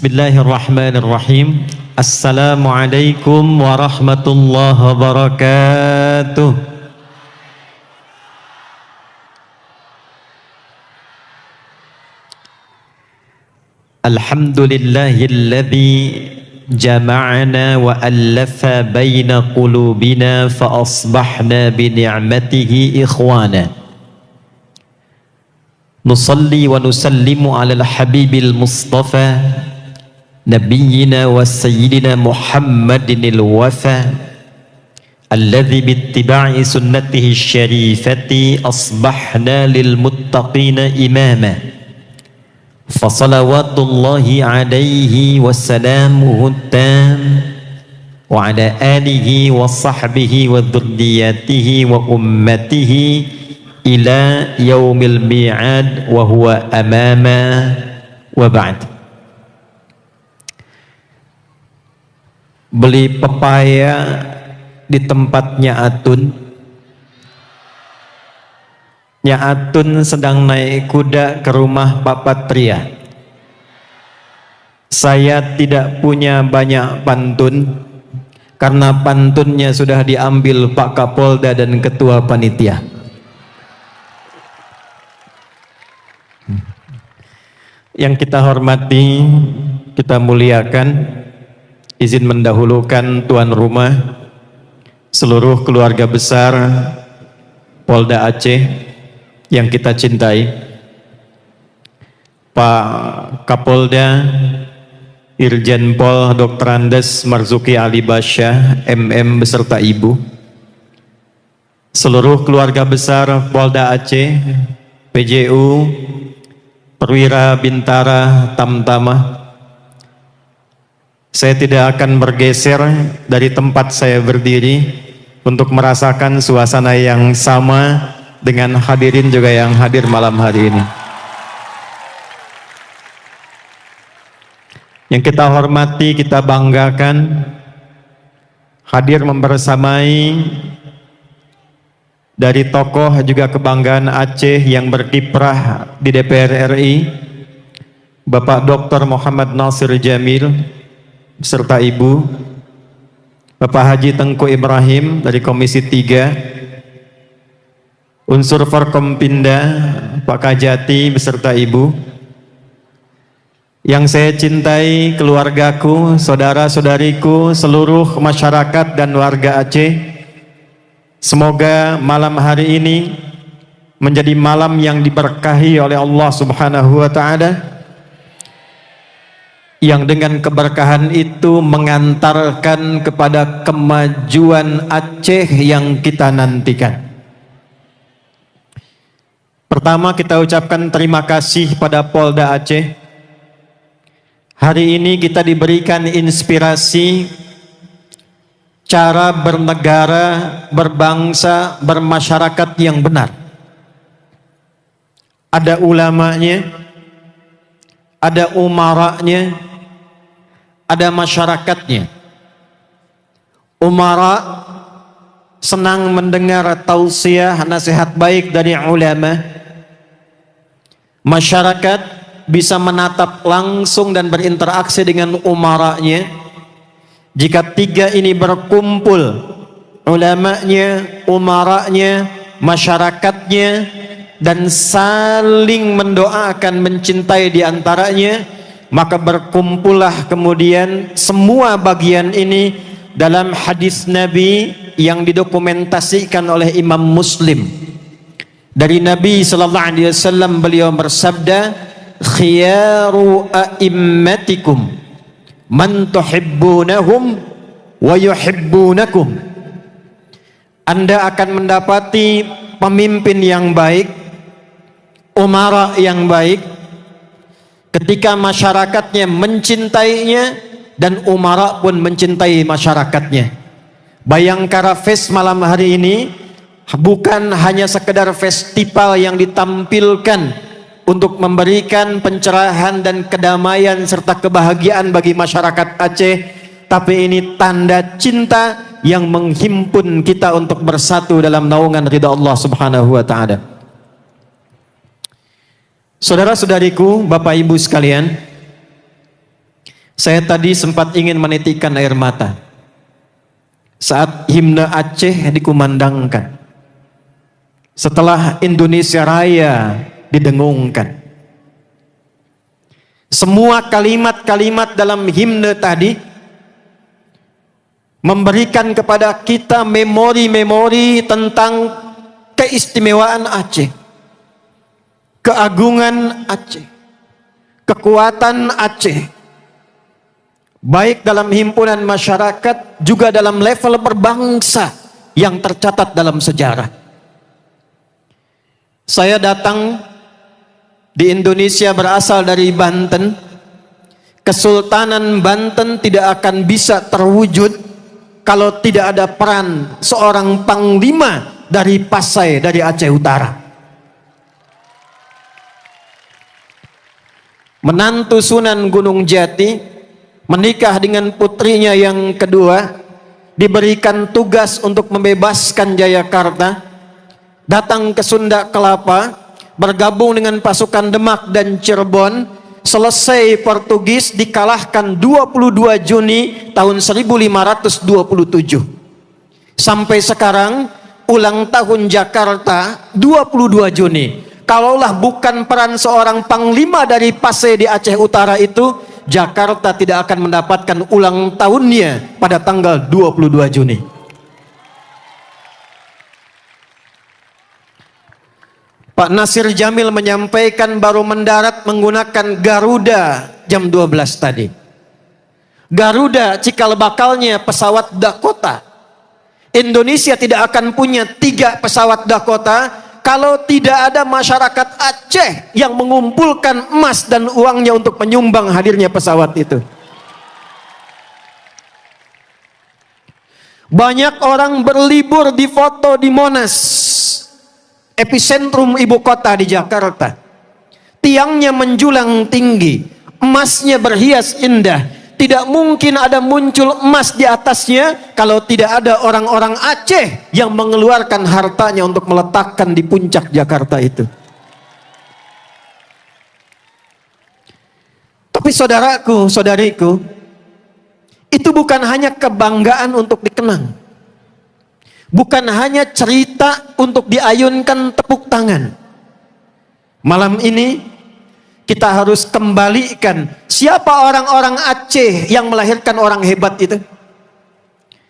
Bismillahirrahmanirrahim. Assalamualaikum warahmatullahi wabarakatuh. Alhamdulillahilladzi jama'ana wa allafa baina qulubina fa asbahna bi ni'matihi ikhwana. Nusalli wa nusallimu ala al-habibil mustafa nabiyyina wa sayyidina Muhammadinil wafa alladhi bittiba'i sunnatihi syarifati asbahna lil muttaqina imama fa salawatullahi alaihi wa salamuhu tam wa ala alihi wa sahbihi wa dhurriyyatihi wa ummatihi ila yaumil mi'ad wa huwa amama wa ba'd. Beli pepaya di tempatnya Atun. Atun sedang naik kuda ke rumah Pak Patria. Saya tidak punya banyak pantun karena pantunnya sudah diambil Pak Kapolda dan Ketua Panitia. Yang kita hormati, kita muliakan, izin mendahulukan tuan rumah, seluruh keluarga besar Polda Aceh yang kita cintai, Pak Kapolda Irjen Pol Dr. Andes Marzuki Ali Basyah MM beserta Ibu, seluruh keluarga besar Polda Aceh, PJU, Perwira Bintara Tamtama. Saya tidak akan bergeser dari tempat saya berdiri untuk merasakan suasana yang sama dengan hadirin juga yang hadir malam hari ini. Yang kita hormati, kita banggakan, hadir membersamai dari tokoh juga kebanggaan Aceh yang berkiprah di DPR RI, Bapak Dr. Muhammad Nasir Jamil beserta Ibu, Bapak Haji Tengku Ibrahim dari Komisi 3, unsur Forkompinda Pak Kajati beserta Ibu, yang saya cintai, keluargaku, saudara-saudariku, seluruh masyarakat dan warga Aceh. Semoga malam hari ini menjadi malam yang diberkahi oleh Allah Subhanahu wa Ta'ala, yang dengan keberkahan itu mengantarkan kepada kemajuan Aceh yang kita nantikan. Pertama, kita ucapkan terima kasih pada Polda Aceh. Hari ini kita diberikan inspirasi cara bernegara, berbangsa, bermasyarakat yang benar. Ada ulamanya, ada umaranya, ada masyarakatnya. Umara senang mendengar tausiah, nasihat baik dari ulama. Masyarakat bisa menatap langsung dan berinteraksi dengan umaranya. Jika tiga ini berkumpul, ulamanya, umaranya, masyarakatnya, dan saling mendoakan, mencintai di antaranya, maka berkumpullah kemudian semua bagian ini dalam hadis Nabi yang didokumentasikan oleh Imam Muslim. Dari Nabi sallallahu alaihi wasallam, beliau bersabda, khiyaru a'immatikum man tuhibbunahum wa yuhibbunakum. Anda akan mendapati pemimpin yang baik, umara yang baik, ketika masyarakatnya mencintainya dan umara pun mencintai masyarakatnya. Bayangkara Fest malam hari ini bukan hanya sekedar festival yang ditampilkan untuk memberikan pencerahan dan kedamaian serta kebahagiaan bagi masyarakat Aceh, tapi ini tanda cinta yang menghimpun kita untuk bersatu dalam naungan ridha Allah Subhanahu wa Ta'ala. Saudara-saudariku, Bapak Ibu sekalian, Saya tadi sempat ingin menitikkan air mata saat himne Aceh dikumandangkan. Setelah Indonesia Raya didengungkan. Semua kalimat-kalimat dalam himne tadi memberikan kepada kita memori-memori tentang keistimewaan Aceh, keagungan Aceh, kekuatan Aceh, baik dalam himpunan masyarakat juga dalam level berbangsa yang tercatat dalam sejarah. Saya datang di Indonesia berasal dari Banten. Kesultanan Banten tidak akan bisa terwujud kalau tidak ada peran seorang panglima dari Pasai, dari Aceh Utara. Menantu Sunan Gunung Jati menikah dengan putrinya yang kedua, diberikan tugas untuk membebaskan Jayakarta, datang ke Sunda Kelapa, bergabung dengan pasukan Demak dan Cirebon. Selesai Portugis, dikalahkan 22 Juni tahun 1527. Sampai sekarang ulang tahun Jakarta 22 Juni. Kalaulah bukan peran seorang panglima dari Pasai di Aceh Utara itu, Jakarta tidak akan mendapatkan ulang tahunnya pada tanggal 22 Juni. Pak Nasir Jamil menyampaikan baru mendarat menggunakan Garuda jam 12 tadi. Garuda cikal bakalnya pesawat Dakota. Indonesia tidak akan punya 3 pesawat Dakota kalau tidak ada masyarakat Aceh yang mengumpulkan emas dan uangnya untuk menyumbang hadirnya pesawat itu. Banyak orang berlibur di foto di Monas, epicentrum ibu kota di Jakarta. Tiangnya menjulang tinggi, emasnya berhias indah. Tidak mungkin ada muncul emas di atasnya kalau tidak ada orang-orang Aceh yang mengeluarkan hartanya untuk meletakkan di puncak Jakarta itu. Tapi saudaraku, saudariku, itu bukan hanya kebanggaan untuk dikenang, bukan hanya cerita untuk diayunkan tepuk tangan. Malam ini kita harus kembalikan siapa orang-orang Aceh yang melahirkan orang hebat itu.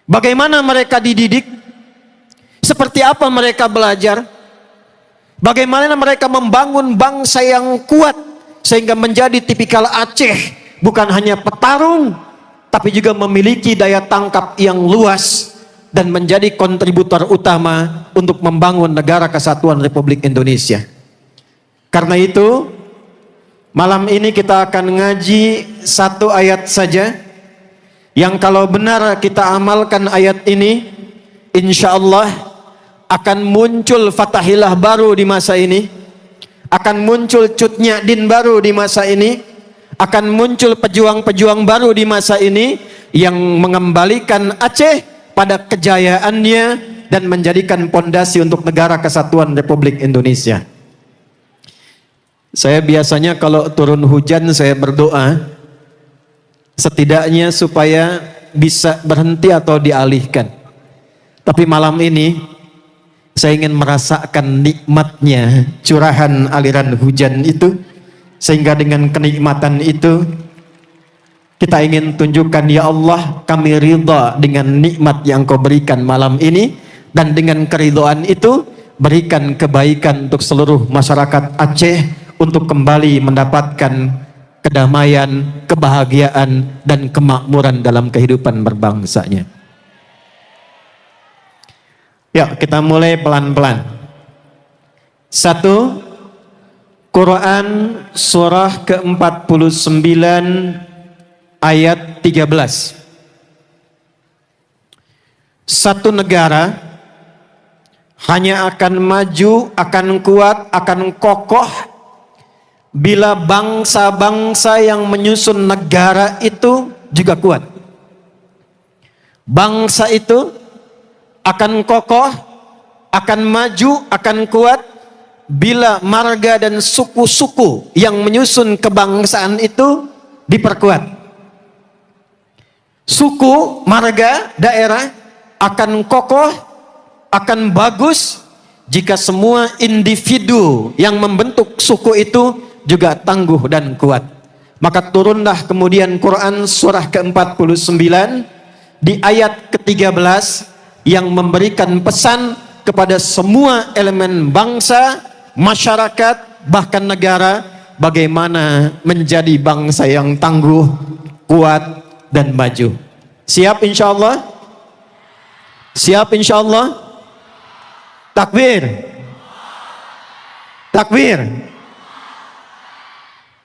Bagaimana mereka dididik, seperti apa mereka belajar, bagaimana mereka membangun bangsa yang kuat sehingga menjadi tipikal Aceh, bukan hanya petarung tapi juga memiliki daya tangkap yang luas dan menjadi kontributor utama untuk membangun negara kesatuan Republik Indonesia. Karena itu, malam ini kita akan ngaji 1 ayat saja, yang kalau benar kita amalkan ayat ini, insya Allah akan muncul Fatahillah baru di masa ini, akan muncul Cut Nyak-Din baru di masa ini, akan muncul pejuang-pejuang baru di masa ini yang mengembalikan Aceh pada kejayaannya dan menjadikan pondasi untuk negara kesatuan Republik Indonesia. Saya biasanya kalau turun hujan saya berdoa setidaknya supaya bisa berhenti atau dialihkan. Tapi malam ini saya ingin merasakan nikmatnya curahan aliran hujan itu, sehingga dengan kenikmatan itu kita ingin tunjukkan, ya Allah, kami ridha dengan nikmat yang Kau berikan malam ini, dan dengan keridhaan itu berikan kebaikan untuk seluruh masyarakat Aceh untuk kembali mendapatkan kedamaian, kebahagiaan, dan kemakmuran dalam kehidupan berbangsanya. Ya, kita mulai pelan-pelan. 1. Quran surah ke-49 ayat 13. Satu negara hanya akan maju, akan kuat, akan kokoh bila bangsa-bangsa yang menyusun negara itu juga kuat. Bangsa itu akan kokoh, akan maju, akan kuat bila marga dan suku-suku yang menyusun kebangsaan itu diperkuat. suku, marga, daerah akan kokoh, akan bagus jika semua individu yang membentuk suku itu juga tangguh dan kuat. Maka turunlah kemudian Quran surah ke-49 di ayat ke-13 yang memberikan pesan kepada semua elemen bangsa, masyarakat, bahkan negara, bagaimana menjadi bangsa yang tangguh, kuat, dan maju. Siap insya Allah? Siap insya Allah? Takbir. Takbir.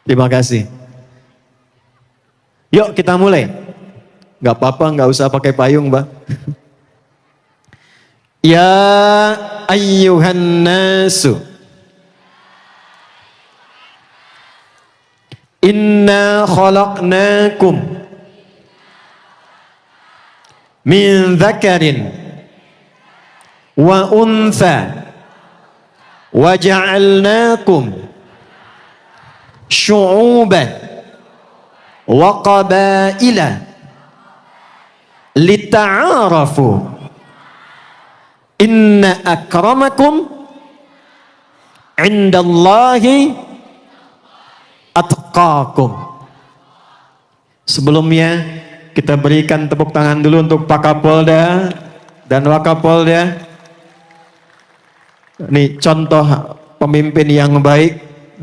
Terima kasih. Yuk kita mulai. Gak apa-apa, gak usah pakai payung, Mbak. Ya ayyuhan nasu, inna khalaqnakum min dzakarin wa untha wa ja'alnakum syu'uban wa qabaila lita'arafu inna akramakum indallahi atqakum. Sebelumnya kita berikan tepuk tangan dulu untuk Pak Kapolda dan Wakapolda. Ini contoh pemimpin yang baik,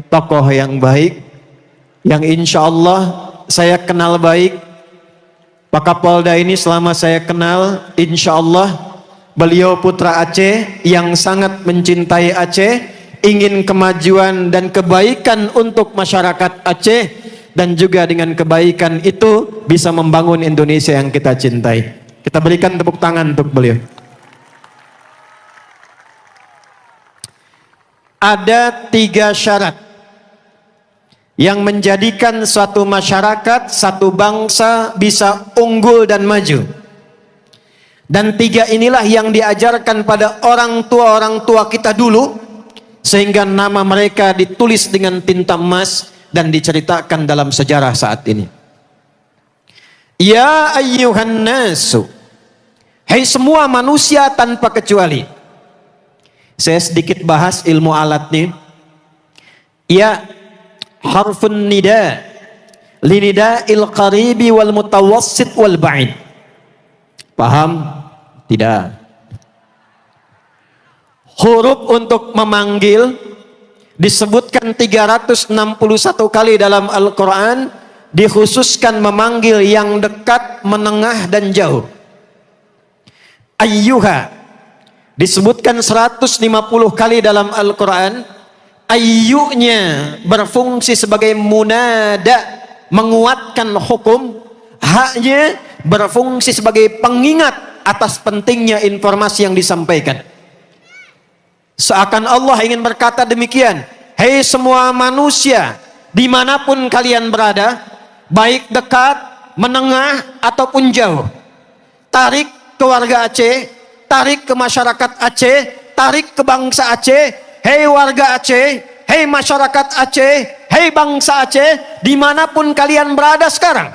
tokoh yang baik, yang insya Allah saya kenal baik. Pak Kapolda ini selama saya kenal, insya Allah beliau putra Aceh yang sangat mencintai Aceh, ingin kemajuan dan kebaikan untuk masyarakat Aceh, dan juga dengan kebaikan itu bisa membangun Indonesia yang kita cintai. Kita berikan tepuk tangan untuk beliau. Ada 3 syarat yang menjadikan suatu masyarakat, satu bangsa bisa unggul dan maju. Dan 3 inilah yang diajarkan pada orang tua kita dulu, sehingga nama mereka ditulis dengan tinta emas dan diceritakan dalam sejarah saat ini. Ya ayyuhan nasu, hai semua manusia tanpa kecuali. Saya sedikit bahas ilmu alatnya. Ya harfun nida linida'il qaribi wal mutawassit wal ba'id. Paham? Tidak. Huruf untuk memanggil disebutkan 361 kali dalam Al-Quran, dikhususkan memanggil yang dekat, menengah, dan jauh. Ayyuha disebutkan 150 kali dalam Al-Quran. Ayyunya berfungsi sebagai munada, menguatkan hukum. Haknya berfungsi sebagai pengingat atas pentingnya informasi yang disampaikan. Seakan Allah ingin berkata demikian, hei semua manusia, dimanapun kalian berada, baik dekat, menengah, ataupun jauh, tarik ke warga Aceh, tarik ke masyarakat Aceh, tarik ke bangsa Aceh. Hei warga Aceh, hei masyarakat Aceh, hei bangsa Aceh, dimanapun kalian berada sekarang.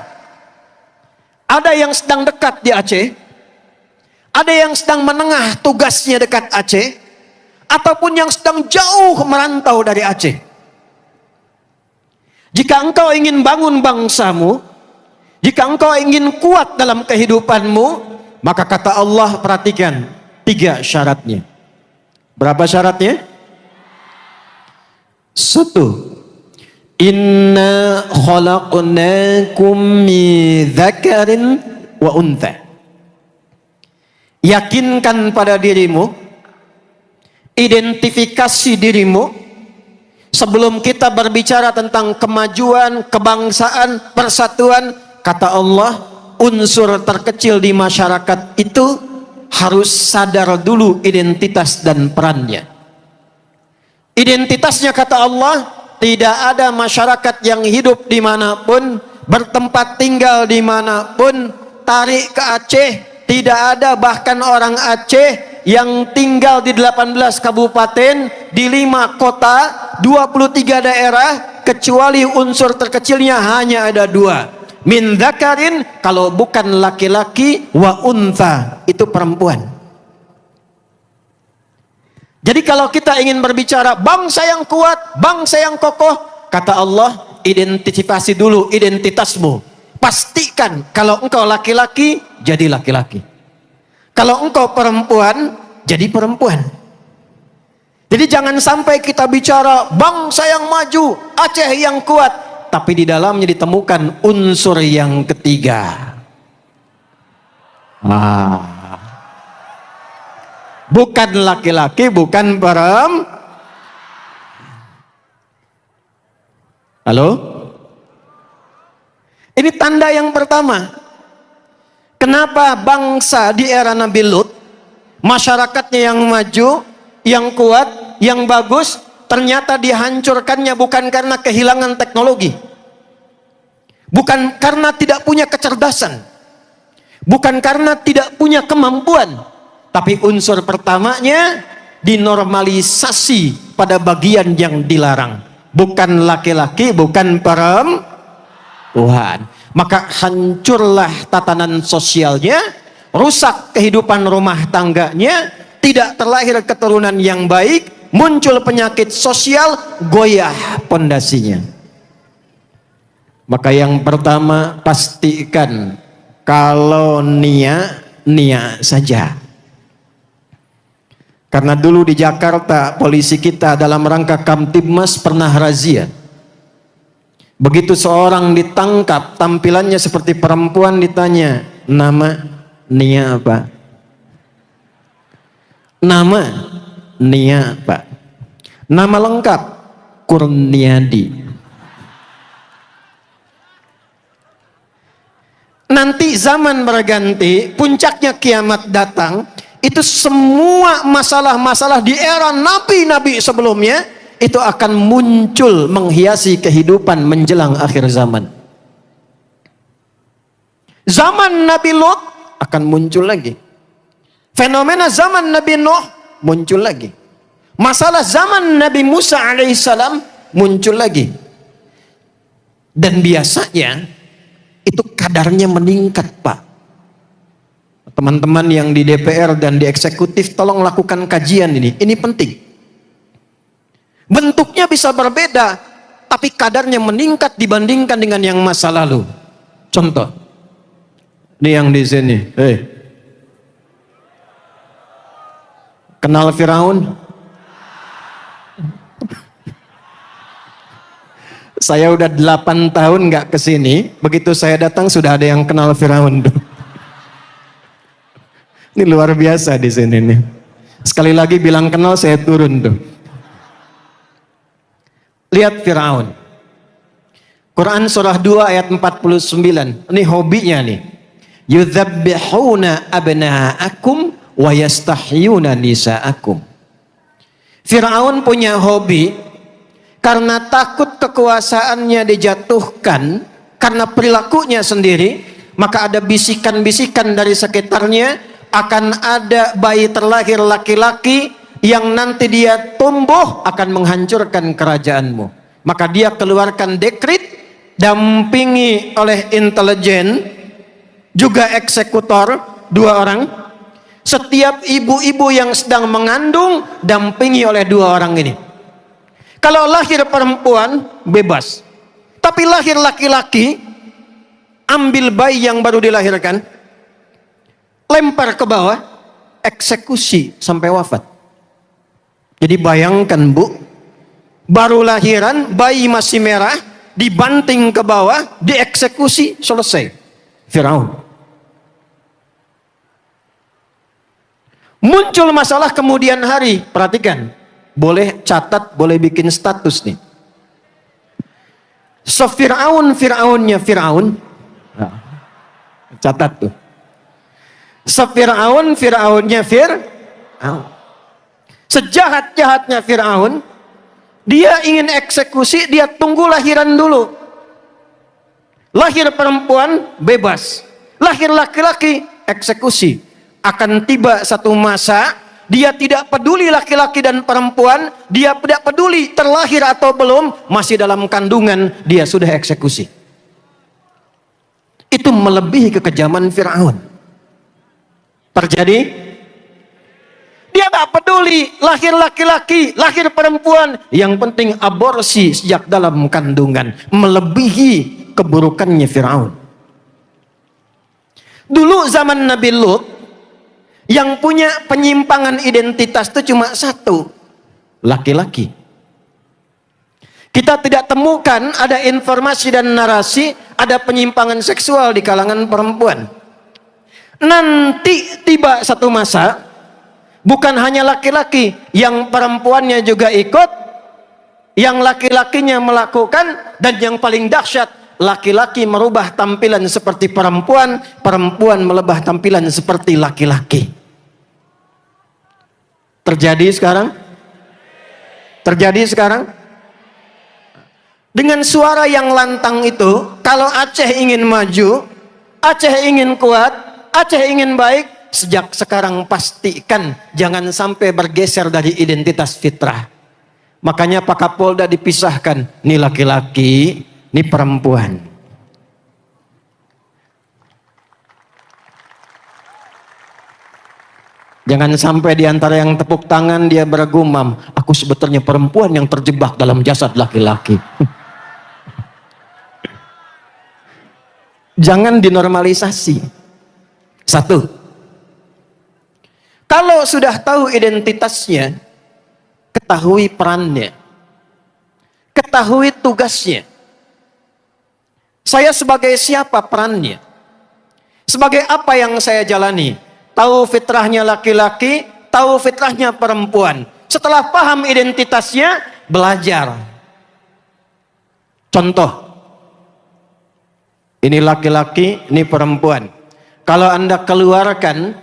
Ada yang sedang dekat di Aceh, ada yang sedang menengah tugasnya dekat Aceh, ataupun yang sedang jauh merantau dari Aceh. Jika engkau ingin bangun bangsamu, jika engkau ingin kuat dalam kehidupanmu, maka kata Allah, perhatikan 3 syaratnya. Berapa syaratnya? 1. Inna khalaqnakum min dzakarin wa untha. Yakinkan pada dirimu, identifikasi dirimu. Sebelum kita berbicara tentang kemajuan, kebangsaan, persatuan, kata Allah, unsur terkecil di masyarakat itu harus sadar dulu identitas dan perannya. Identitasnya kata Allah, tidak ada masyarakat yang hidup dimanapun, bertempat tinggal dimanapun, tarik ke Aceh, tidak ada bahkan orang Aceh yang tinggal di 18 kabupaten, di 5 kota, 23 daerah, kecuali unsur terkecilnya hanya ada 2. min dzakarin, kalau bukan laki-laki, wa untha, itu perempuan. Jadi kalau kita ingin berbicara bangsa yang kuat, bangsa yang kokoh, kata Allah, identifikasi dulu identitasmu. Pastikan kalau engkau laki-laki, jadi laki-laki. Kalau engkau perempuan, jadi perempuan. Jadi jangan sampai kita bicara bangsa yang maju, Aceh yang kuat, tapi di dalamnya ditemukan unsur yang ketiga. Bukan laki-laki, bukan perempuan. Halo? Ini tanda yang pertama. Kenapa bangsa di era Nabi Lut, masyarakatnya yang maju, yang kuat, yang bagus, ternyata dihancurkannya bukan karena kehilangan teknologi, bukan karena tidak punya kecerdasan, bukan karena tidak punya kemampuan, tapi unsur pertamanya dinormalisasi pada bagian yang dilarang. Bukan laki-laki, bukan perempuan. Maka hancurlah tatanan sosialnya, rusak kehidupan rumah tangganya, tidak terlahir keturunan yang baik, muncul penyakit sosial, goyah pondasinya. Maka yang pertama, pastikan kalau nia saja. Karena dulu di Jakarta, polisi kita dalam rangka Kamtibmas pernah razia. Begitu seorang ditangkap, tampilannya seperti perempuan, ditanya, nama, nia apa? Nama, nia apa? Nama lengkap, Kurniadi. Nanti zaman berganti, puncaknya kiamat datang, itu semua masalah-masalah di era nabi-nabi sebelumnya itu akan muncul menghiasi kehidupan menjelang akhir zaman. Zaman Nabi Lut akan muncul lagi. Fenomena zaman Nabi Nuh muncul lagi. Masalah zaman Nabi Musa alaihissalam muncul lagi. Dan biasanya itu kadarnya meningkat, Pak. Teman-teman yang di DPR dan di eksekutif, tolong lakukan kajian ini. Ini penting. Bentuknya bisa berbeda, tapi kadarnya meningkat dibandingkan dengan yang masa lalu. Contoh, ini yang di sini. Kenal Firaun? Saya udah 8 tahun nggak kesini. Begitu saya datang sudah ada yang kenal Firaun. Ini luar biasa di sini nih. Sekali lagi bilang kenal, saya turun tuh. Lihat Firaun. Quran surah 2 ayat 49. Ini hobinya nih. Yudzabbihuna abna'akum wa yastahyuna nisa'akum. Firaun punya hobi karena takut kekuasaannya dijatuhkan karena perilakunya sendiri, maka ada bisikan-bisikan dari sekitarnya, akan ada bayi terlahir laki-laki yang nanti dia tumbuh akan menghancurkan kerajaanmu. Maka dia keluarkan dekret, dampingi oleh intelijen, juga eksekutor, 2 orang. Setiap ibu-ibu yang sedang mengandung, dampingi oleh 2 orang ini. Kalau lahir perempuan, bebas. Tapi lahir laki-laki, ambil bayi yang baru dilahirkan, lempar ke bawah, eksekusi sampai wafat. Jadi bayangkan Bu, baru lahiran, bayi masih merah, dibanting ke bawah, dieksekusi, selesai. Firaun. Muncul masalah kemudian hari, perhatikan, boleh catat, boleh bikin status nih. Fir'aunnya Firaun, catat tuh. Fir'aunnya Fir'aun. Sejahat-jahatnya Fir'aun, dia ingin eksekusi, dia tunggu lahiran dulu. Lahir perempuan, bebas. Lahir laki-laki, eksekusi. Akan tiba satu masa, dia tidak peduli laki-laki dan perempuan, dia tidak peduli terlahir atau belum, masih dalam kandungan, dia sudah eksekusi. itu melebihi kekejaman Firaun. Terjadi, dia gak peduli lahir laki-laki, lahir perempuan, yang penting aborsi sejak dalam kandungan, melebihi keburukannya Firaun. Dulu zaman Nabi Lut, yang punya penyimpangan identitas itu cuma satu, laki-laki. Kita tidak temukan ada informasi dan narasi ada penyimpangan seksual di kalangan perempuan. Nanti tiba satu masa, bukan hanya laki-laki, yang perempuannya juga ikut, yang laki-lakinya melakukan, dan yang paling dahsyat, laki-laki merubah tampilan seperti perempuan, perempuan merubah tampilan seperti laki-laki. Terjadi sekarang? Terjadi sekarang? Dengan suara yang lantang itu, kalau Aceh ingin maju, Aceh ingin kuat, Aceh ingin baik, sejak sekarang pastikan jangan sampai bergeser dari identitas fitrah. Makanya Pak Kapolda dipisahkan, ini laki-laki, ini perempuan. Jangan sampai di antara yang tepuk tangan dia bergumam, aku sebetulnya perempuan yang terjebak dalam jasad laki-laki. Jangan dinormalisasi. Satu, kalau sudah tahu identitasnya, ketahui perannya, ketahui tugasnya. Saya sebagai siapa perannya? Sebagai apa yang saya jalani? Tahu fitrahnya laki-laki, tahu fitrahnya perempuan. Setelah paham identitasnya, belajar. Contoh, ini laki-laki, ini perempuan. Kalau Anda keluarkan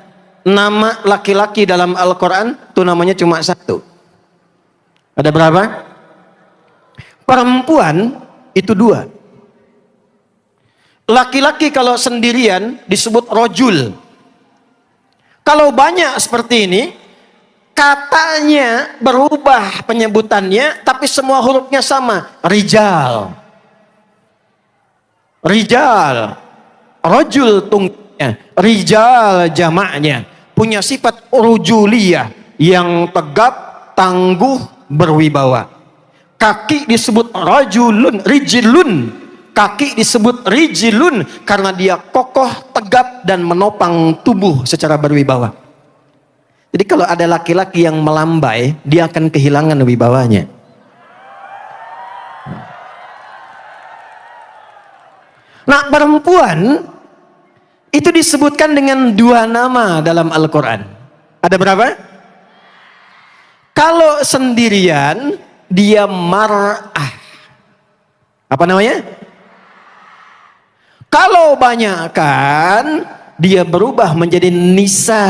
nama laki-laki dalam Al-Quran, itu namanya cuma satu. Ada berapa? Perempuan itu dua. Laki-laki kalau sendirian disebut rojul. Kalau banyak seperti ini, katanya berubah penyebutannya, tapi semua hurufnya sama. Rijal. Rijal. Rojul tunggalnya. Rijal jamaknya. Punya sifat rujuliyah. Yang tegap, tangguh, berwibawa. Kaki disebut rajulun, rijilun. Kaki disebut rijilun karena dia kokoh, tegap, dan menopang tubuh secara berwibawa. Jadi kalau ada laki-laki yang melambai, dia akan kehilangan wibawanya. Nah, perempuan itu disebutkan dengan dua nama dalam Al-Quran. Ada berapa? Kalau sendirian, dia mar'ah. Apa namanya? Kalau banyakkan, dia berubah menjadi nisa.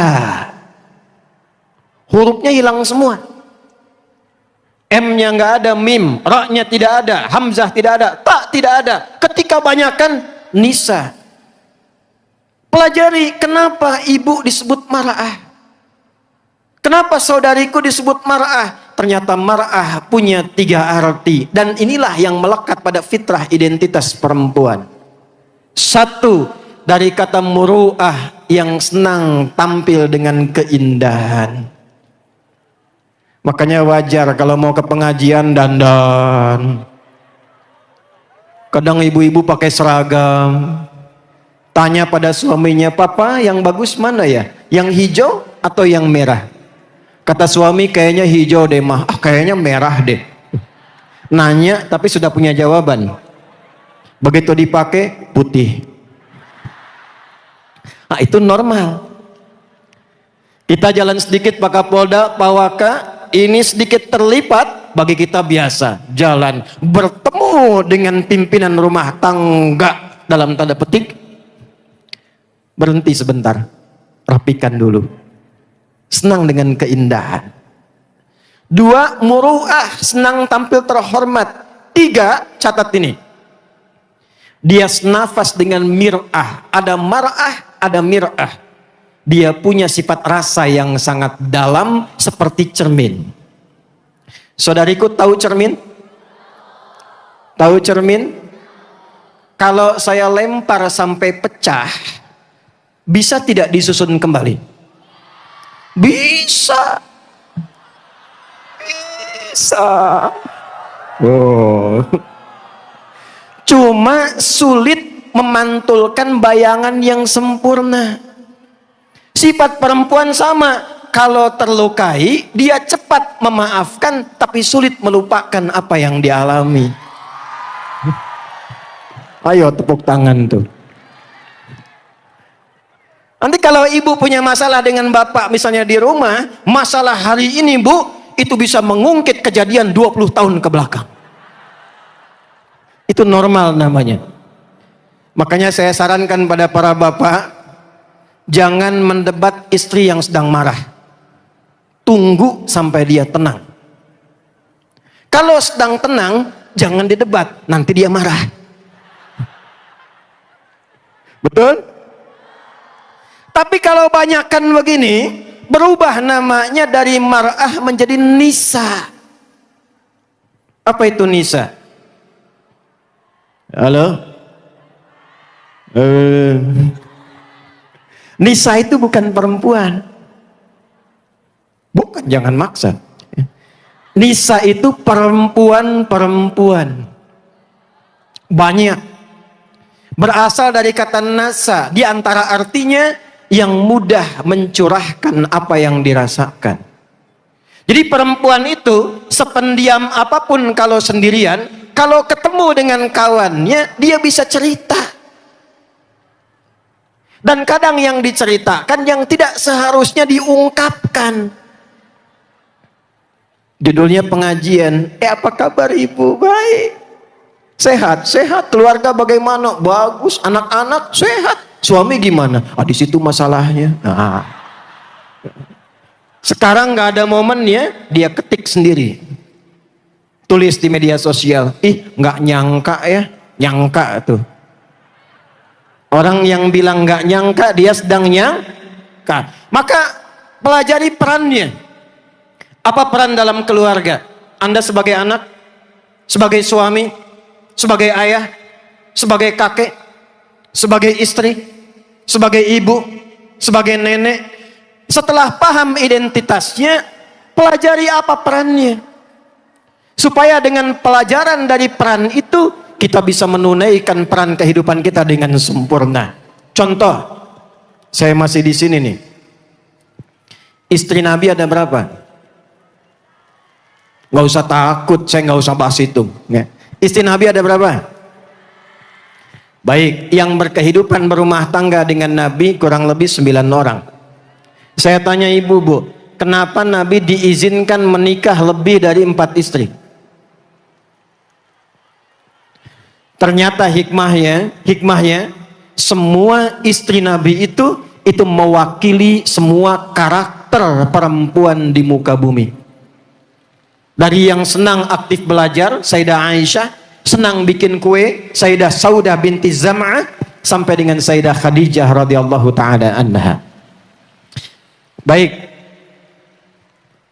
Hurufnya hilang semua. M-nya nggak ada, mim, ra-nya tidak ada, hamzah tidak ada, ta tidak ada. Ketika banyakkan, nisa. Pelajari kenapa ibu disebut mar'ah. Kenapa saudariku disebut mar'ah? Ternyata mar'ah punya tiga arti. Dan inilah yang melekat pada fitrah identitas perempuan. Satu, dari kata muru'ah, yang senang tampil dengan keindahan. Makanya wajar kalau mau ke pengajian dandan. Kadang ibu-ibu pakai seragam. Tanya pada suaminya, papa yang bagus mana ya? Yang hijau atau yang merah? Kata suami, kayaknya hijau deh mah. Kayaknya merah deh. Nanya tapi sudah punya jawaban. Begitu dipakai, putih. Nah, itu normal. Kita jalan sedikit Pak Kapolda, Pak Waka, ini sedikit terlipat, bagi kita biasa. Jalan, bertemu dengan pimpinan rumah tangga, dalam tanda petik, berhenti sebentar, rapikan dulu. Senang dengan keindahan. Dua, muru'ah, senang tampil terhormat. Tiga, catat ini. Dia senafas dengan mir'ah. Ada mar'ah, ada mir'ah. Dia punya sifat rasa yang sangat dalam seperti cermin. Saudariku tahu cermin? Tahu cermin? kalau saya lempar sampai pecah, bisa tidak disusun kembali? Bisa. Bisa. Oh. Cuma sulit memantulkan bayangan yang sempurna. Sifat perempuan sama. Kalau terlukai, dia cepat memaafkan, tapi sulit melupakan apa yang dialami. Ayo tepuk tangan tuh. Nanti kalau ibu punya masalah dengan bapak misalnya di rumah, masalah hari ini bu, itu bisa mengungkit kejadian 20 tahun ke belakang. Itu normal namanya. Makanya saya sarankan pada para bapak, jangan mendebat istri yang sedang marah. Tunggu sampai dia tenang. Kalau sedang tenang, jangan didebat, nanti dia marah. Betul? Tapi kalau banyakkan begini, berubah namanya dari mar'ah menjadi nisa. Apa itu nisa? Halo? Nisa itu bukan perempuan. Bukan, jangan maksa. Nisa itu perempuan-perempuan. Banyak. Berasal dari kata nasa. Di antara artinya yang mudah mencurahkan apa yang dirasakan. Jadi perempuan itu sependiam apapun kalau sendirian, kalau ketemu dengan kawannya, dia bisa cerita. Dan kadang yang diceritakan yang tidak seharusnya diungkapkan. Judulnya pengajian. Apa kabar ibu? Baik. Sehat, sehat. Keluarga bagaimana? Bagus. Anak-anak sehat. Suami gimana? Di situ masalahnya. Sekarang nggak ada momennya, dia ketik sendiri. Tulis di media sosial. Nggak nyangka ya. Nyangka tuh. Orang yang bilang nggak nyangka, dia sedang nyangka. Maka pelajari perannya. Apa peran dalam keluarga? Anda sebagai anak, sebagai suami, sebagai ayah, sebagai kakek, sebagai istri, sebagai ibu, sebagai nenek. Setelah paham identitasnya, pelajari apa perannya. Supaya dengan pelajaran dari peran itu, kita bisa menunaikan peran kehidupan kita dengan sempurna. Contoh, saya masih di sini nih. Istri Nabi ada berapa? Nggak usah takut, saya nggak usah bahas itu. Istri Nabi ada berapa? Baik, yang berkehidupan berumah tangga dengan Nabi kurang lebih 9 orang. Saya tanya ibu, bu, kenapa Nabi diizinkan menikah lebih dari 4 istri? Ternyata hikmahnya, semua istri Nabi itu mewakili semua karakter perempuan di muka bumi. Dari yang senang aktif belajar, Sayyidah Aisyah, senang bikin kue, Sayyidah Saudah binti Zam'ah, sampai dengan Sayyidah Khadijah radhiyallahu taala anha. Baik.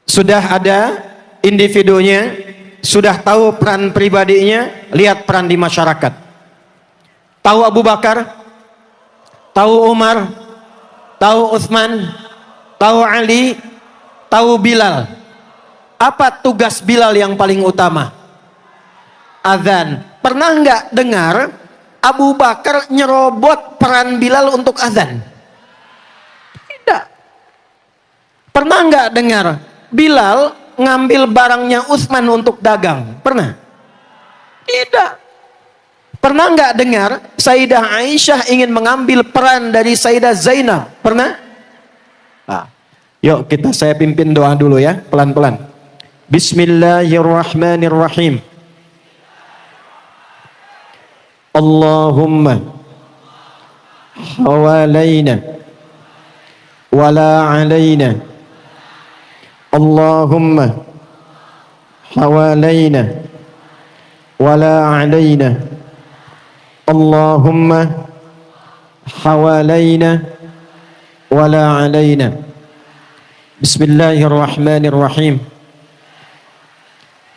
Sudah ada individunya, sudah tahu peran pribadinya, lihat peran di masyarakat. Tahu Abu Bakar, tahu Umar, tahu Utsman, tahu Ali, tahu Bilal. Apa tugas Bilal yang paling utama? Azan. Pernah nggak dengar Abu Bakar nyerobot peran Bilal untuk azan? Tidak. Pernah nggak dengar Bilal ngambil barangnya Utsman untuk dagang? Pernah? Tidak. Pernah nggak dengar Sayyidah Aisyah ingin mengambil peran dari Sayyidah Zainab? Pernah? Yuk saya pimpin doa dulu ya, pelan-pelan. Bismillahirrahmanirrahim. Allahumma hawalaina wala alaina. Allahumma hawalaina wala alaina. Allahumma hawalaina wala alaina. Bismillahirrahmanirrahim.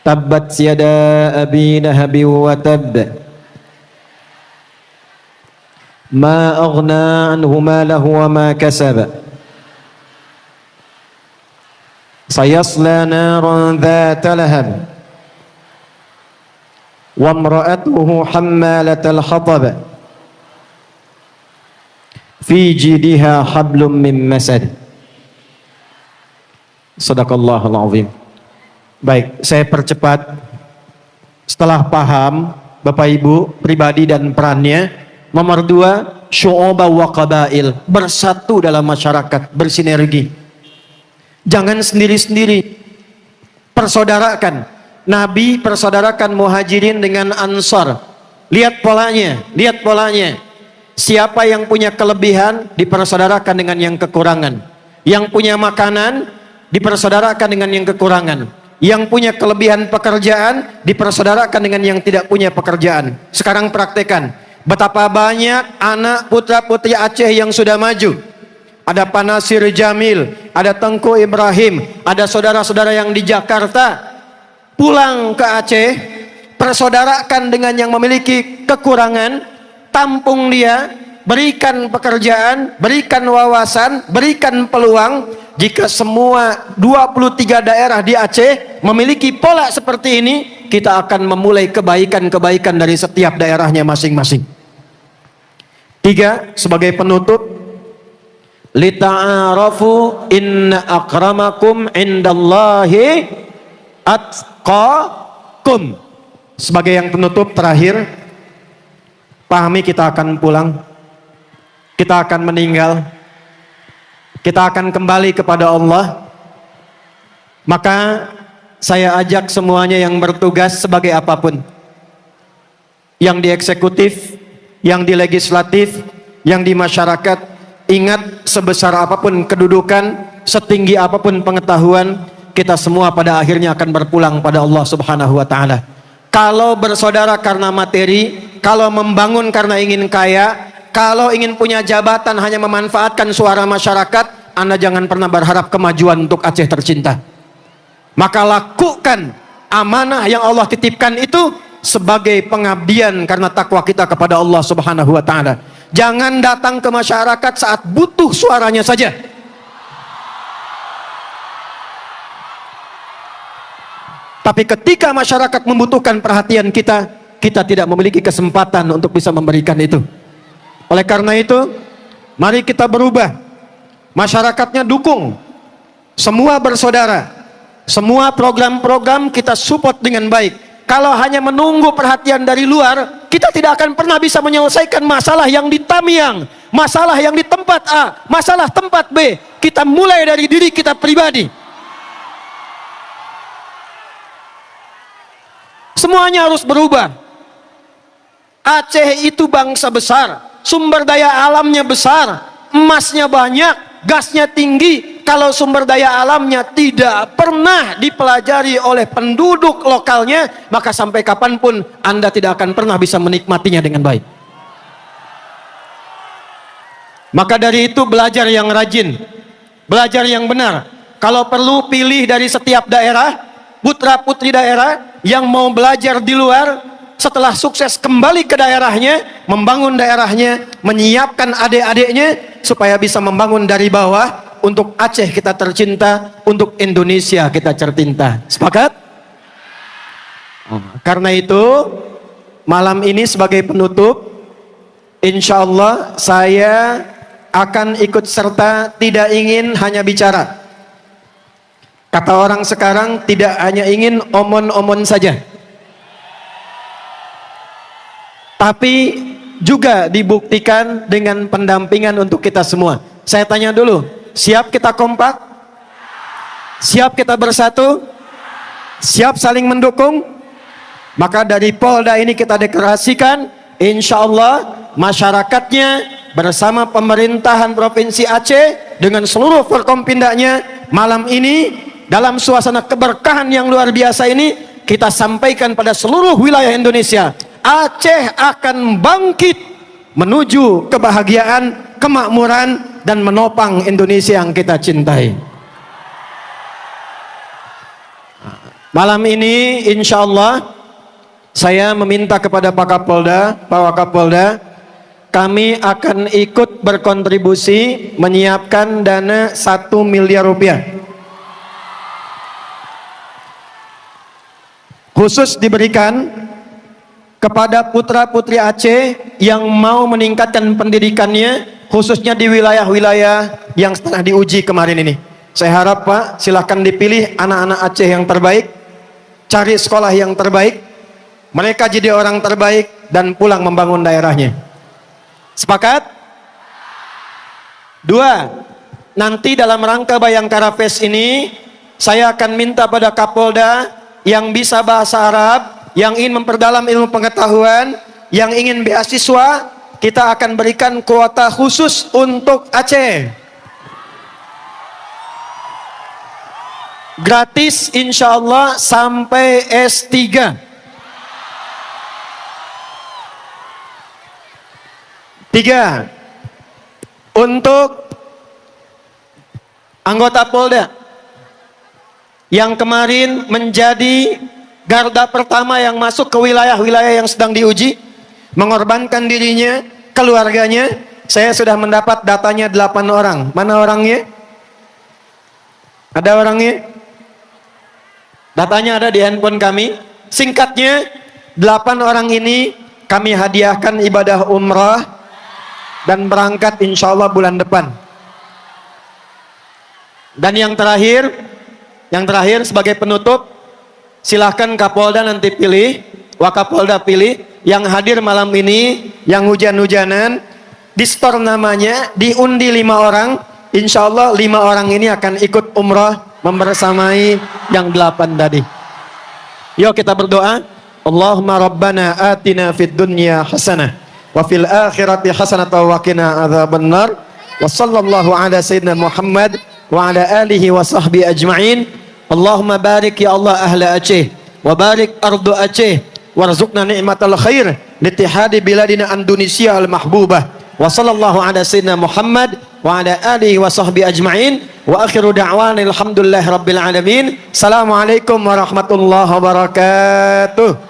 Tabbat yada abi lahabin wa tabb. ما أغنى عنه ماله وما كسب سيصلى نارا ذات لهب وامرأته حمالة الحطب في جيدها حبل من مسد. Sadaqallahul azim. Baik, saya percepat. Setelah paham Bapak Ibu pribadi dan perannya, nomor 2, syu'uba wa qabail, bersatu dalam masyarakat, bersinergi. Jangan sendiri-sendiri. Persaudarakan. Nabi persaudarakan Muhajirin dengan Ansar. Lihat polanya, lihat polanya. Siapa yang punya kelebihan dipersaudarakan dengan yang kekurangan. Yang punya makanan dipersaudarakan dengan yang kekurangan. Yang punya kelebihan pekerjaan dipersaudarakan dengan yang tidak punya pekerjaan. Sekarang praktekan. Betapa banyak anak putra-putri Aceh yang sudah maju. Ada Pak Nasir Jamil, ada Tengku Ibrahim, ada saudara-saudara yang di Jakarta pulang ke Aceh, persaudarakan dengan yang memiliki kekurangan, tampung dia, berikan pekerjaan, berikan wawasan, berikan peluang. Jika semua 23 daerah di Aceh memiliki pola seperti ini, kita akan memulai kebaikan-kebaikan dari setiap daerahnya masing-masing. 3, sebagai penutup, lita'arafu inna akramakum indallahi atqakum. Sebagai yang penutup terakhir, pahami kita akan pulang, kita akan meninggal, kita akan kembali kepada Allah. Maka saya ajak semuanya yang bertugas sebagai apapun, yang di eksekutif, yang di legislatif, yang di masyarakat, ingat sebesar apapun kedudukan, setinggi apapun pengetahuan, kita semua pada akhirnya akan berpulang pada Allah Subhanahu wa taala. Kalau bersaudara karena materi, kalau membangun karena ingin kaya, kalau ingin punya jabatan hanya memanfaatkan suara masyarakat, Anda jangan pernah berharap kemajuan untuk Aceh tercinta. Maka lakukan amanah yang Allah titipkan itu sebagai pengabdian karena takwa kita kepada Allah Subhanahu wa taala. Jangan datang ke masyarakat saat butuh suaranya saja. Tapi ketika masyarakat membutuhkan perhatian kita, kita tidak memiliki kesempatan untuk bisa memberikan itu. Oleh karena itu, mari kita berubah. Masyarakatnya dukung. Semua bersaudara. Semua program-program kita support dengan baik. Kalau hanya menunggu perhatian dari luar, kita tidak akan pernah bisa menyelesaikan masalah yang di Tamiang, masalah yang di tempat A, masalah tempat B. Kita mulai dari diri kita pribadi. Semuanya harus berubah. Aceh itu bangsa besar, sumber daya alamnya besar, emasnya banyak, gasnya tinggi. Kalau sumber daya alamnya tidak pernah dipelajari oleh penduduk lokalnya, maka sampai kapanpun Anda tidak akan pernah bisa menikmatinya dengan baik. Maka dari itu belajar yang rajin, belajar yang benar. Kalau perlu pilih dari setiap daerah, putra-putri daerah yang mau belajar di luar, setelah sukses kembali ke daerahnya, membangun daerahnya, menyiapkan adik-adiknya supaya bisa membangun dari bawah untuk Aceh kita tercinta, untuk Indonesia kita tercinta. Sepakat? Karena itu malam ini sebagai penutup, insya Allah saya akan ikut serta, tidak ingin hanya bicara. Kata orang sekarang, tidak hanya ingin omon-omon saja, tapi juga dibuktikan dengan pendampingan untuk kita semua. Saya tanya dulu, siap kita kompak? Siap kita bersatu? Siap saling mendukung? Maka dari Polda ini kita deklarasikan, insya Allah masyarakatnya bersama pemerintahan Provinsi Aceh dengan seluruh Forkompindanya, malam ini dalam suasana keberkahan yang luar biasa ini, kita sampaikan pada seluruh wilayah Indonesia, Aceh akan bangkit menuju kebahagiaan, kemakmuran, dan menopang Indonesia yang kita cintai. Malam ini insya Allah saya meminta kepada Pak Kapolda, Pak Wakapolda, kami akan ikut berkontribusi menyiapkan dana 1 miliar rupiah. Khusus diberikan kepada putra-putri Aceh yang mau meningkatkan pendidikannya, khususnya di wilayah-wilayah yang setengah diuji kemarin ini. Saya harap Pak, silahkan dipilih anak-anak Aceh yang terbaik, cari sekolah yang terbaik, mereka jadi orang terbaik dan pulang membangun daerahnya. Sepakat? 2. Nanti dalam rangka Bayangkara Fest ini, saya akan minta pada Kapolda yang bisa bahasa Arab, yang ingin memperdalam ilmu pengetahuan, yang ingin beasiswa, kita akan berikan kuota khusus untuk Aceh. Gratis insya Allah sampai S3. 3. Untuk anggota Polda yang kemarin menjadi garda pertama yang masuk ke wilayah-wilayah yang sedang diuji, mengorbankan dirinya, keluarganya. Saya sudah mendapat datanya 8 orang. Mana orangnya? Ada orangnya? Datanya ada di handphone kami. Singkatnya, 8 orang ini kami hadiahkan ibadah umrah dan berangkat insya Allah bulan depan. Dan yang terakhir sebagai penutup, silahkan Kapolda nanti pilih, Wakapolda pilih, yang hadir malam ini, yang hujan-hujanan, di store namanya, diundi 5 orang, insya Allah 5 orang ini akan ikut umrah membersamai yang 8 tadi. Yuk kita berdoa. Allahumma rabbana atina fid dunya hasanah wa fil akhirati hasanatan wa qina adzabannar. Wa sallallahu ala sayyidina Muhammad wa ala alihi wa sahbihi ajma'in. Allahumma barik ya Allah ahla Aceh wa barik ardu Aceh warzuqna ni'matal khair litihadi biladina Indonesia al-mahbubah. Wa sallallahu ala sayyidina Muhammad wa ala alihi wa sahbihi ajma'in. Wa akhiru da'wana alhamdulillahi rabbil alamin. Assalamualaikum warahmatullahi wabarakatuh.